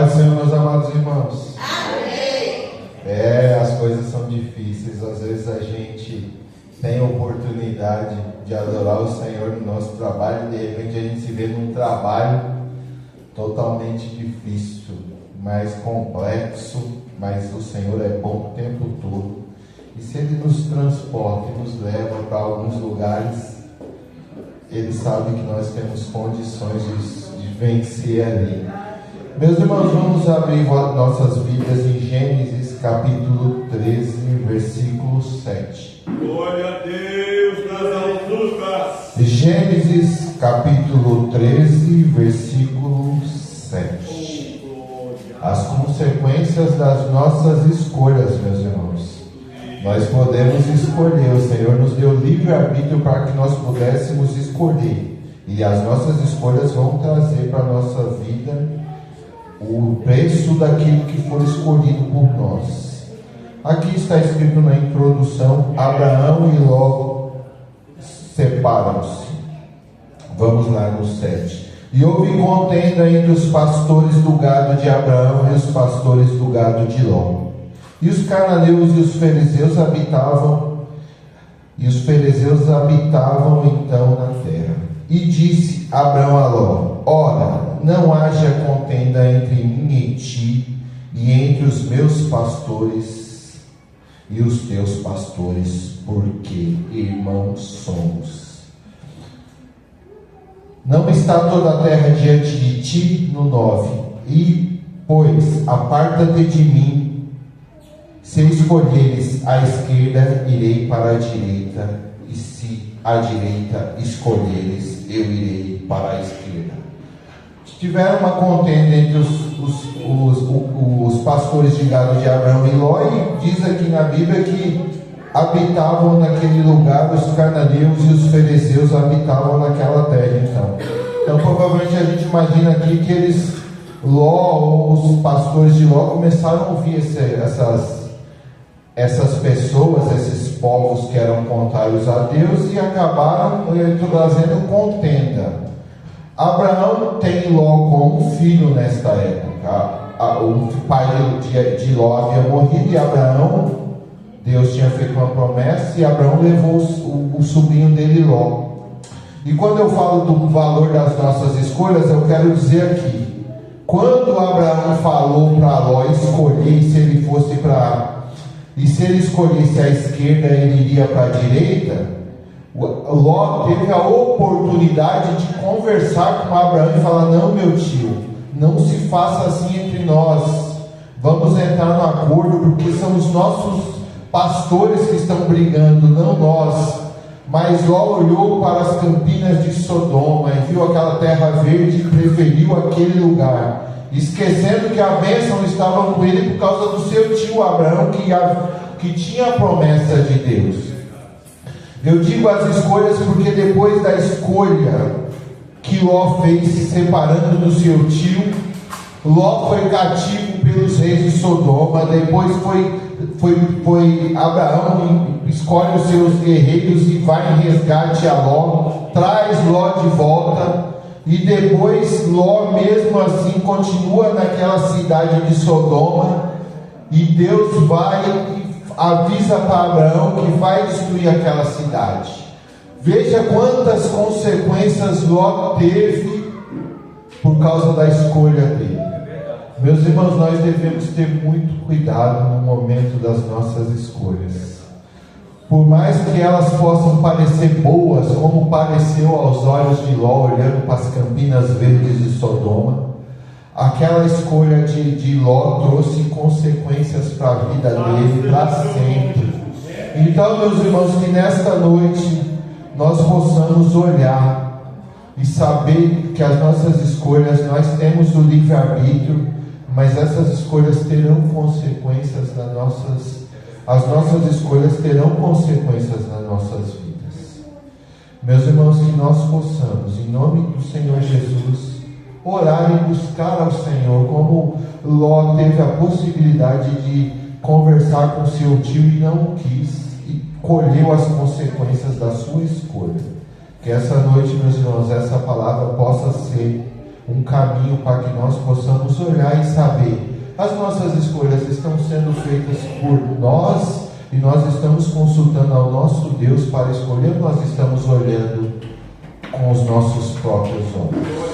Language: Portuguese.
Senhor, meus amados irmãos. Amém. As coisas são difíceis. Às vezes a gente tem a oportunidade de adorar o Senhor no nosso trabalho, e de repente a gente se vê num trabalho totalmente difícil, mais complexo, mas o Senhor é bom o tempo todo. E se Ele nos transporta e nos leva para alguns lugares, Ele sabe que nós temos condições de vencer ali. Meus irmãos, vamos abrir nossas Bíblias em Gênesis capítulo 13, versículo 7. Glória a Deus nas alturas. Gênesis capítulo 13, versículo 7. As consequências das nossas escolhas, meus irmãos. Nós podemos escolher, o Senhor nos deu livre-arbítrio para que nós pudéssemos escolher. E as nossas escolhas vão trazer para a nossa vida o preço daquilo que for escolhido por nós. Aqui está escrito na introdução: Abraão e Ló separam-se. Vamos lá no 7. E houve contenda entre os pastores do gado de Abraão e os pastores do gado de Ló. E os cananeus e os fariseus habitavam então na terra. E disse Abraão a Ló: ora, não haja contenda entre mim e ti, e entre os meus pastores e os teus pastores, porque irmãos somos. Não está toda a terra diante de ti? No 9. E, pois, aparta-te de mim. Se escolheres a esquerda, irei para a direita, e se a direita escolheres, eu irei para a esquerda. Tiveram uma contenda entre os pastores de gado de Abraão e Ló, e diz aqui na Bíblia que habitavam naquele lugar, os cananeus e os fariseus habitavam naquela terra. Então provavelmente a gente imagina aqui que Ló, ou os pastores de Ló, começaram a ouvir essas pessoas, esses povos que eram contrários a Deus, e acabaram trazendo contenda. Abraão tem Ló como filho nesta época. O pai de Ló havia morrido, e Abraão, Deus tinha feito uma promessa, e Abraão levou o sobrinho dele, Ló. E quando eu falo do valor das nossas escolhas, eu quero dizer aqui: quando Abraão falou para Ló escolher, se ele escolhesse a esquerda, ele iria para a direita, Ló teve a oportunidade de conversar com Abraão e falar: não, meu tio, não se faça assim entre nós, vamos entrar no acordo, porque são os nossos pastores que estão brigando, não nós. Mas Ló olhou para as campinas de Sodoma e viu aquela terra verde e preferiu aquele lugar, esquecendo que a bênção estava com ele por causa do seu tio Abraão, que tinha a promessa de Deus. Eu digo as escolhas porque depois da escolha que Ló fez, se separando do seu tio, Ló foi cativo pelos reis de Sodoma. Depois foi Abraão, escolhe os seus guerreiros e vai em resgate a Ló, traz Ló de volta, e depois Ló mesmo assim continua naquela cidade de Sodoma, e Deus avisa para Abraão que vai destruir aquela cidade. Veja quantas consequências Ló teve por causa da escolha dele. Meus irmãos, nós devemos ter muito cuidado no momento das nossas escolhas. Por mais que elas possam parecer boas, como pareceu aos olhos de Ló olhando para as campinas verdes de Sodoma, aquela escolha de Ló trouxe consequências para a vida dele para sempre. Então, meus irmãos, que nesta noite nós possamos olhar e saber que as nossas escolhas, nós temos o livre-arbítrio, mas essas escolhas terão consequências as nossas escolhas terão consequências nas nossas vidas. Meus irmãos, que nós possamos, em nome do Senhor Jesus, orar e buscar ao Senhor, como Ló teve a possibilidade de conversar com seu tio e não quis, e colheu as consequências da sua escolha. Que essa noite, meus irmãos, essa palavra possa ser um caminho para que nós possamos olhar e saber: as nossas escolhas estão sendo feitas por nós e nós estamos consultando ao nosso Deus para escolher, ou nós estamos olhando com os nossos próprios olhos?